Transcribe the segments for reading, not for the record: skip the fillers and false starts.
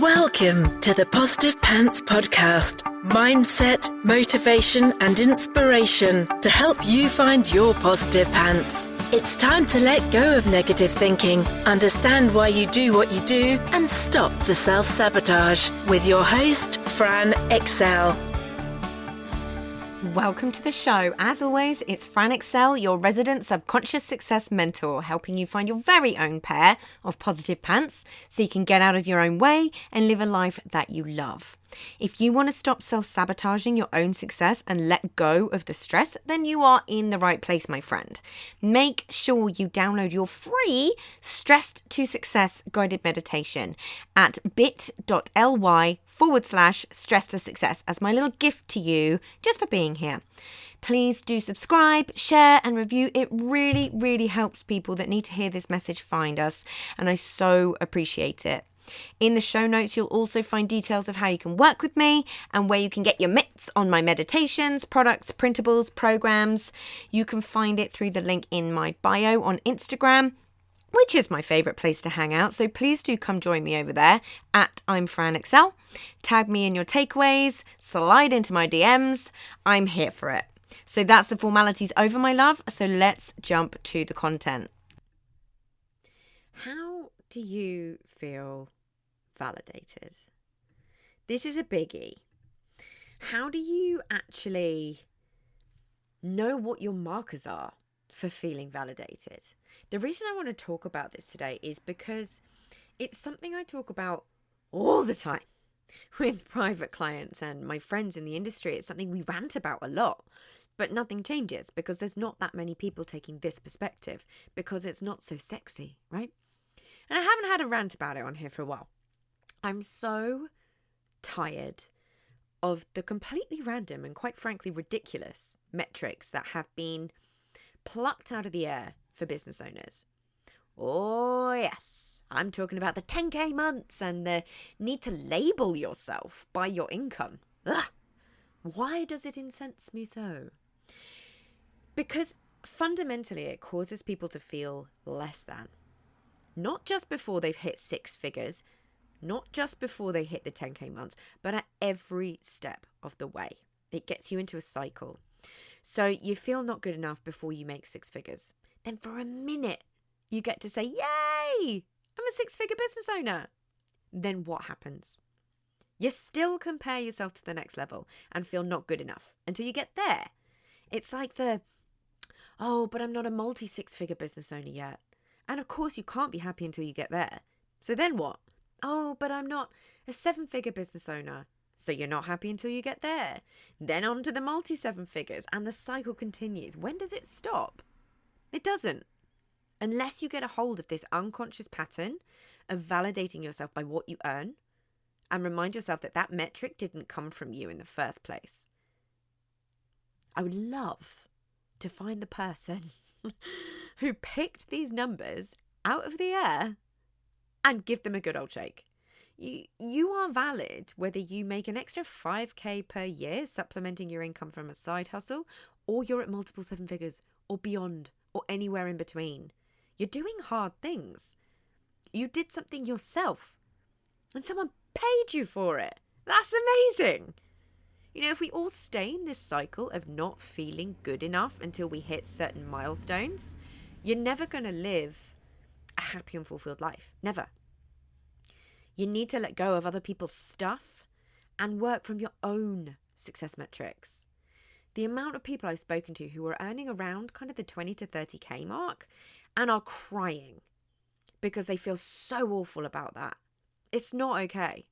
Welcome to the Positive Pants Podcast. Mindset, motivation and inspiration to help you find your positive pants. It's time to let go of negative thinking, understand why you do what you do and stop the self-sabotage with your host, Fran Excel. Welcome to the show. As always, it's Fran Excel, your resident subconscious success mentor, helping you find your very own pair of positive pants so you can get out of your own way and live a life that you love. If you want to stop self-sabotaging your own success and let go of the stress, then you are in the right place, my friend. Make sure you download your free Stressed to Success guided meditation at bit.ly/stress to success as my little gift to you just for being here. Please do subscribe, share and review. It really, really helps people that need to hear this message find us, and I so appreciate it. In the show notes, you'll also find details of how you can work with me and where you can get your mitts on my meditations, products, printables, programs. You can find it through the link in my bio on Instagram, which is my favorite place to hang out. So please do come join me over there at I'm Fran Excel. Tag me in your takeaways, slide into my DMs. I'm here for it. So that's the formalities over, my love. So let's jump to the content. How do you feel validated? This is a biggie. How do you actually know what your markers are for feeling validated? The reason I want to talk about this today is because it's something I talk about all the time with private clients and my friends in the industry. It's something we rant about a lot, but nothing changes because there's not that many people taking this perspective because it's not so sexy, right? And I haven't had a rant about it on here for a while. I'm so tired of the completely random and quite frankly ridiculous metrics that have been plucked out of the air for business owners. Oh yes, I'm talking about the 10K months and the need to label yourself by your income. Ugh. Why does it incense me so? Because fundamentally it causes people to feel less than. Not just before they've hit six figures, not just before they hit the 10K months, but at every step of the way. It gets you into a cycle. So you feel not good enough before you make six figures. Then for a minute, you get to say, yay, I'm a six-figure business owner. Then what happens? You still compare yourself to the next level and feel not good enough until you get there. It's like oh, but I'm not a multi-six-figure business owner yet. And of course, you can't be happy until you get there. So then what? Oh, but I'm not a seven-figure business owner. So you're not happy until you get there. Then on to the multi-seven figures. And the cycle continues. When does it stop? It doesn't. Unless you get a hold of this unconscious pattern of validating yourself by what you earn and remind yourself that that metric didn't come from you in the first place. I would love to find the person who picked these numbers out of the air and give them a good old shake. You are valid whether you make an extra 5K per year supplementing your income from a side hustle, or you're at multiple seven figures or beyond or anywhere in between. You're doing hard things. You did something yourself and someone paid you for it. That's amazing. You know, if we all stay in this cycle of not feeling good enough until we hit certain milestones, you're never going to live a happy and fulfilled life. Never. You need to let go of other people's stuff and work from your own success metrics. The amount of people I've spoken to who are earning around kind of the 20 to 30K mark and are crying because they feel so awful about that. It's not okay.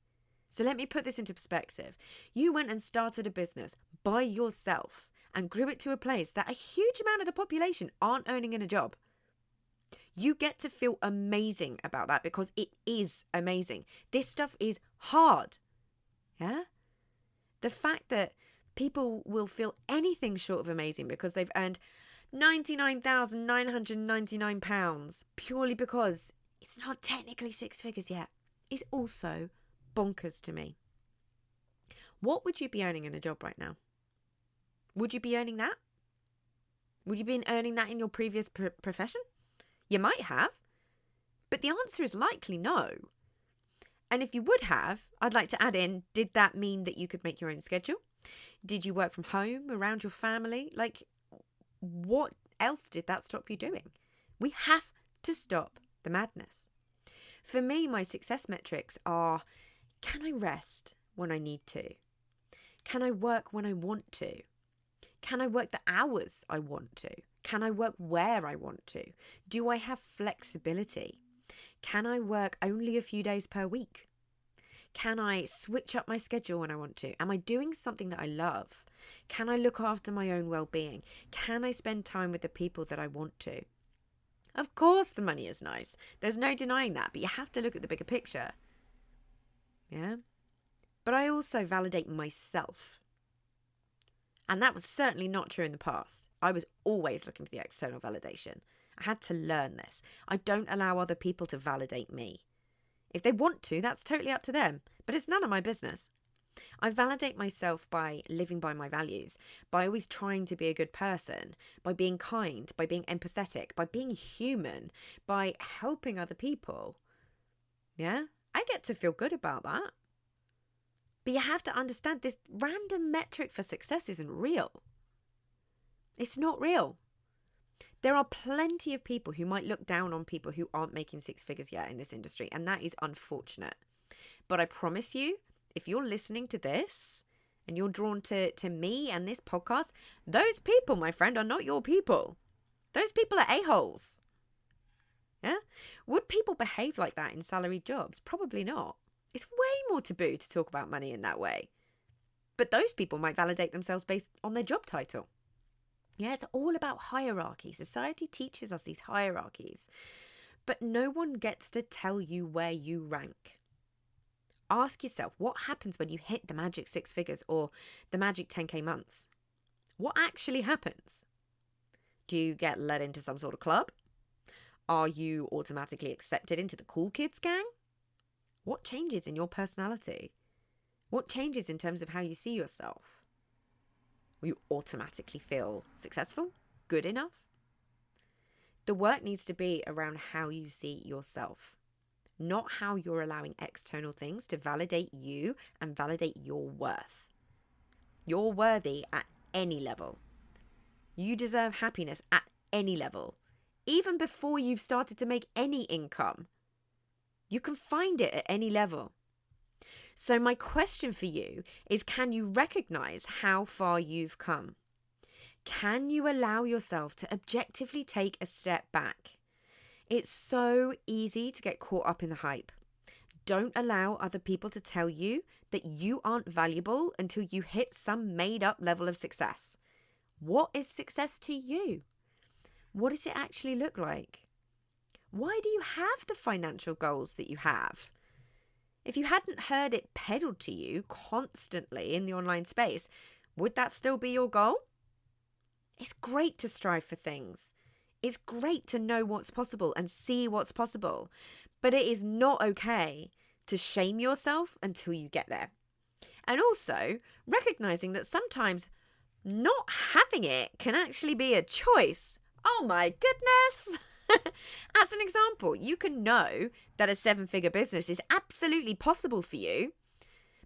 So let me put this into perspective. You went and started a business by yourself and grew it to a place that a huge amount of the population aren't earning in a job. You get to feel amazing about that because it is amazing. This stuff is hard. Yeah? The fact that people will feel anything short of amazing because they've earned £99,999 purely because it's not technically six figures yet is also bonkers to me. What would you be earning in a job right now? Would you be earning that? Would you be earning that in your previous profession? You might have, but the answer is likely no. And if you would have, I'd like to add in, did that mean that you could make your own schedule? Did you work from home, around your family? Like, what else did that stop you doing? We have to stop the madness. For me, my success metrics are, can I rest when I need to? Can I work when I want to? Can I work the hours I want to? Can I work where I want to? Do I have flexibility? Can I work only a few days per week? Can I switch up my schedule when I want to? Am I doing something that I love? Can I look after my own well-being? Can I spend time with the people that I want to? Of course the money is nice. There's no denying that, but you have to look at the bigger picture. Yeah? But I also validate myself. And that was certainly not true in the past. I was always looking for the external validation. I had to learn this. I don't allow other people to validate me. If they want to, that's totally up to them. But it's none of my business. I validate myself by living by my values, by always trying to be a good person, by being kind, by being empathetic, by being human, by helping other people. Yeah? I get to feel good about that. But you have to understand this random metric for success isn't real. It's not real. There are plenty of people who might look down on people who aren't making six figures yet in this industry, and that is unfortunate. But I promise you, if you're listening to this and you're drawn to me and this podcast, those people, my friend, are not your people. Those people are a-holes. Yeah? Would people behave like that in salaried jobs? Probably not. It's way more taboo to talk about money in that way. But those people might validate themselves based on their job title. Yeah, it's all about hierarchy. Society teaches us these hierarchies. But no one gets to tell you where you rank. Ask yourself, what happens when you hit the magic six figures or the magic 10K months? What actually happens? Do you get let into some sort of club? Are you automatically accepted into the cool kids gang? What changes in your personality? What changes in terms of how you see yourself? Will you automatically feel successful? Good enough? The work needs to be around how you see yourself, not how you're allowing external things to validate you and validate your worth. You're worthy at any level. You deserve happiness at any level, even before you've started to make any income. You can find it at any level. So my question for you is, can you recognize how far you've come? Can you allow yourself to objectively take a step back? It's so easy to get caught up in the hype. Don't allow other people to tell you that you aren't valuable until you hit some made-up level of success. What is success to you? What does it actually look like? Why do you have the financial goals that you have? If you hadn't heard it peddled to you constantly in the online space, would that still be your goal? It's great to strive for things. It's great to know what's possible and see what's possible. But it is not okay to shame yourself until you get there. And also recognizing that sometimes not having it can actually be a choice. Oh my goodness! As an example, you can know that a seven-figure business is absolutely possible for you,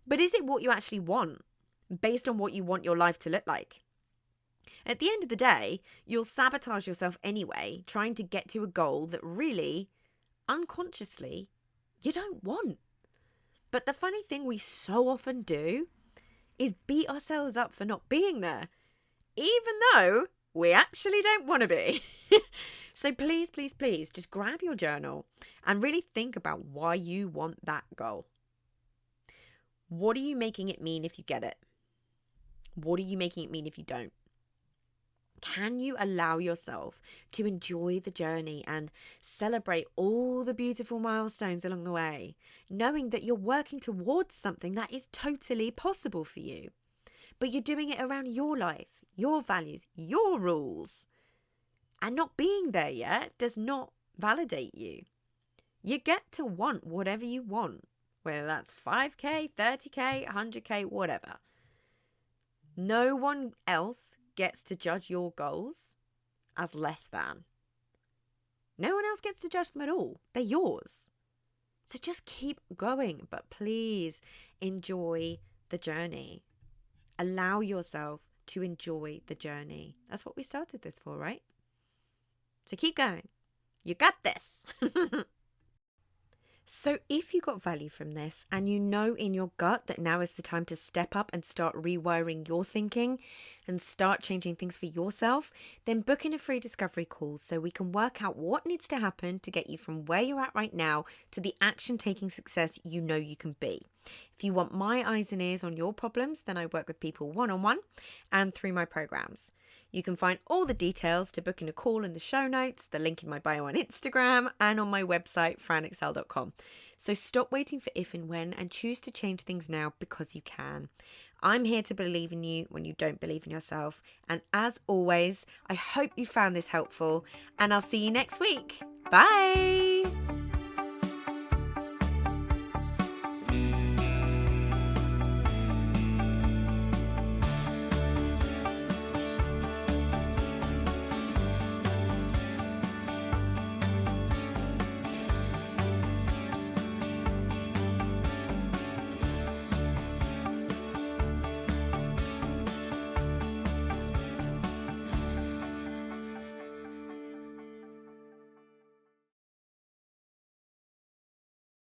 but is it what you actually want based on what you want your life to look like? At the end of the day, you'll sabotage yourself anyway, trying to get to a goal that really, unconsciously, you don't want. But the funny thing we so often do is beat ourselves up for not being there, even though we actually don't want to be. So please, please, please, just grab your journal and really think about why you want that goal. What are you making it mean if you get it? What are you making it mean if you don't? Can you allow yourself to enjoy the journey and celebrate all the beautiful milestones along the way, knowing that you're working towards something that is totally possible for you, but you're doing it around your life, your values, your rules? And not being there yet does not validate you. You get to want whatever you want, whether that's 5K, 30K, 100K, whatever. No one else gets to judge your goals as less than. No one else gets to judge them at all. They're yours. So just keep going, but please enjoy the journey. Allow yourself to enjoy the journey. That's what we started this for, right? So keep going. You got this. So if you got value from this and you know in your gut that now is the time to step up and start rewiring your thinking and start changing things for yourself, then book in a free discovery call so we can work out what needs to happen to get you from where you're at right now to the action-taking success you know you can be. If you want my eyes and ears on your problems, then I work with people one-on-one and through my programs. You can find all the details to booking a call in the show notes, the link in my bio on Instagram, and on my website, franexcel.com. So stop waiting for if and when and choose to change things now because you can. I'm here to believe in you when you don't believe in yourself. And as always, I hope you found this helpful, and I'll see you next week. Bye!